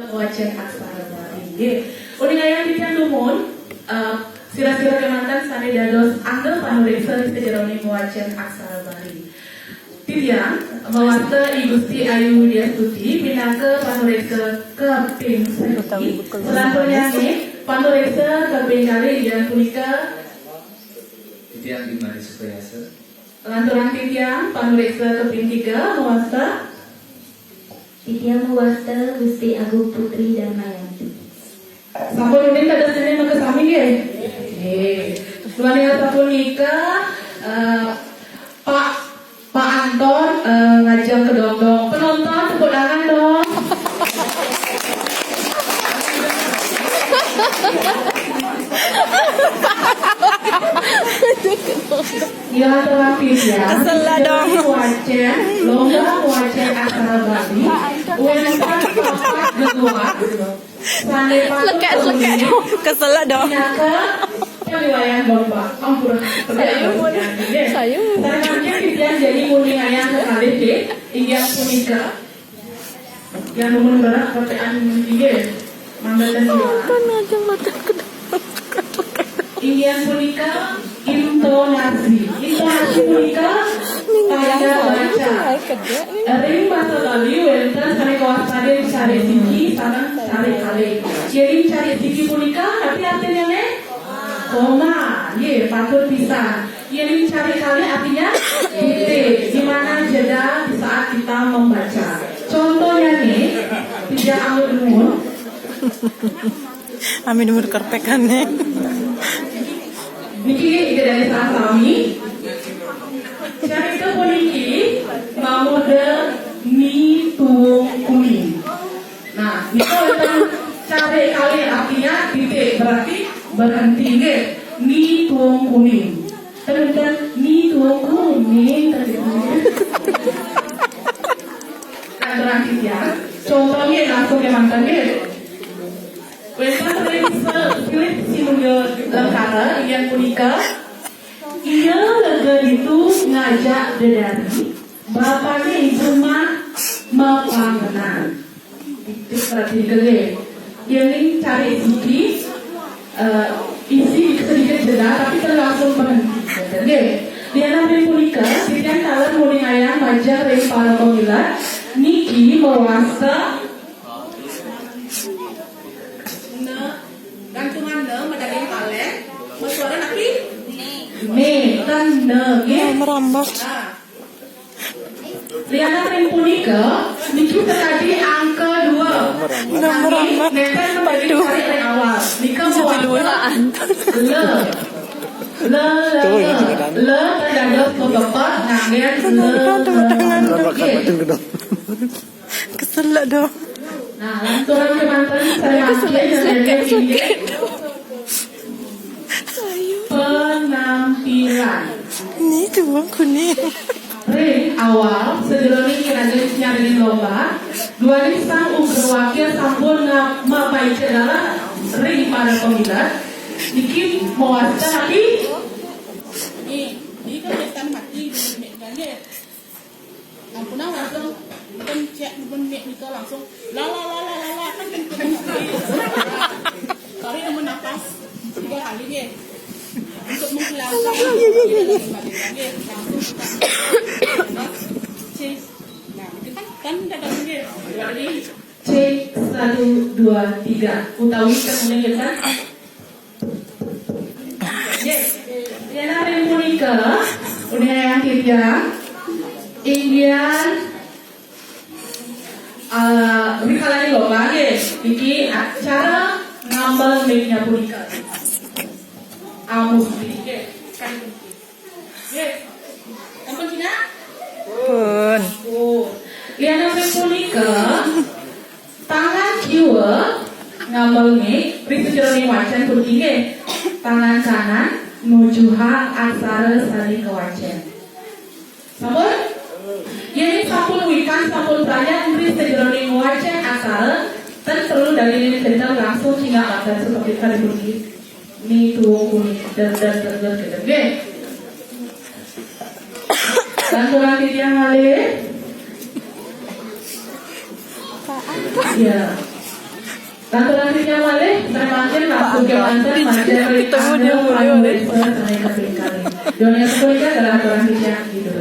Wajan aksara Bali. Uningayan tikan lumun, sira-sira kemantan sane dados angel panureksa sejaroni wajan aksara Bali. Titiang mewasta Gusti Ayu Widyastuti minangka panureksa kaping seki. Selanjutnya panureksa kaping kali yang punika Titiang Imari Sukayasa. lanturan titiang panureksa kaping 3 mewasta Titiang mewasta Gusti Agung Putri Darmayanti. Sampun unin kada sene maka sami nggih. Tuane sampun nikah Pak Anton ngajak ke dongdong. Penonton tepuk tangan dong. Ya terapi ya. Kesel lah dong. Wajan, lomba wajan aksara Bali. Wentan papat kedua. Lekat dong. Kesel lah dong. Penilaian lomba. Ampun. Saya Selanjutnya kita jadi penilaian sekali deh. Ingin punika. Yang nomor berapa KPN tiga. Manggatan dua. kan aja mata Ingin punika intonasi. Intonasi punika tanda baca. Ring bahasa Bali wenten sare kawasade sare siki sareng sare kali. Jadi cari siki punika tapi artinya ne koma. Ye patut bisa. Jadi cari kali artinya titik. Di mana jeda di saat kita membaca. Contohnya nih tidak anggur umur. Amin umur kerpekannya. Niki ide dari salah kami. Cari ke puniki mau de mi tuung kuning. Nah, niko itu cari kali artinya titik berarti berhenti nge. Mi tuung kuning. Terus mi tuung kuning tadi. Nah, berarti ya. Contohnya langsung ke mantan nge. Wesa sering pilih sinunggal lekara yang punika. Ia lega itu ngajak dedari bapaknya ibu mah mapangenan. Itu berarti gede. Ini cari isi sedikit jeda tapi langsung berhenti. Gede. Dia namanya punika. Sitian kalian muling ayam majak dari para pemilat. Niki mewasa gantungan ne medali kalian suara nanti ne kan ne Merambat. Liana ring punika niki tadi angka 2 merambat. neten kembali dari ring awal nika mewasa le terdadak beberapa ngangger le Kesel lah dong. nah lanturan kemantan saya penampilan Ini tuang kuning. ring awal sederoni nyari lomba dua ini sang uger wakil sampun mapai cedala ring pada pemilat niki mewasta tapi ini kan kita mati di ampun langsung pencet mek itu langsung la kan pencet kali yang napas 3 kali dia untuk menghilangkan nah kita kan dalam dia jadi C 1 2 3 utawi kemudian kan ya ring punika udah yang tiga Indian rikalani lomba ya, iki cara ngambal mic-nya punika. Amus dike, kan ye. Ampun Cina? Pun. Oh, liana mic punika tangan kiwa ngambal mic, ritujeroni wajan punika. Tangan kanan nuju hang aksara saling kewajan. Sampun? Ini sampun wikan, sampun tanya, ini sejeroni wajan asal dan perlu dari ini cerita langsung hingga pada seperti tadi bunyi ini tuh kuning dan gitu. Dan kurang yang ngalir. Ya. Selanjutnya malih semakin laku kemantan macam Ketemu dia mulai. Dunia sekolah adalah aturan yang gitu.